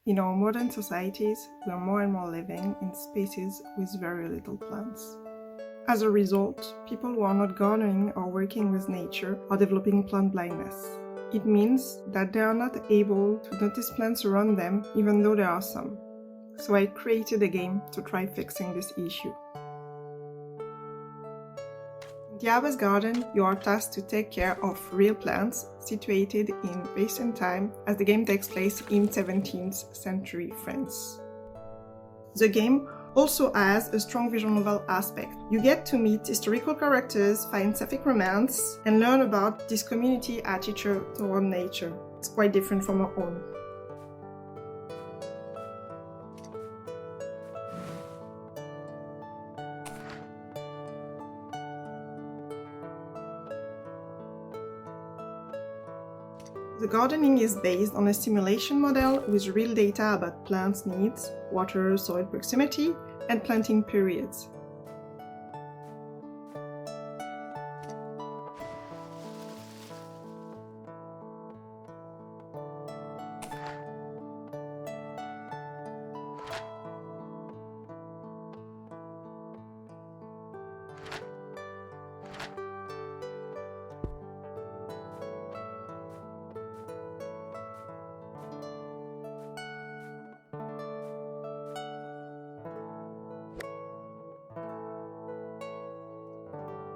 In our modern societies, we are more and more living in spaces with very little plants. As a result, people who are not gardening or working with nature are developing plant blindness. It means that they are not able to notice plants around them even though there are some. So I created a game to try fixing this issue. In the Abbess Garden, you are tasked to take care of real plants situated in recent time, as the game takes place in 17th century France. The game also has a strong visual novel aspect. You get to meet historical characters, find sapphic romance, and learn about this community attitude toward nature. It's quite different from our own. The gardening is based on a simulation model with real data about plants' needs, water, soil proximity, and planting periods.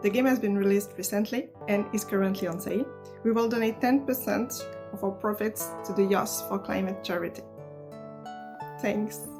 The game has been released recently and is currently on sale. We will donate 10% of our profits to the Youth for Climate charity. Thanks.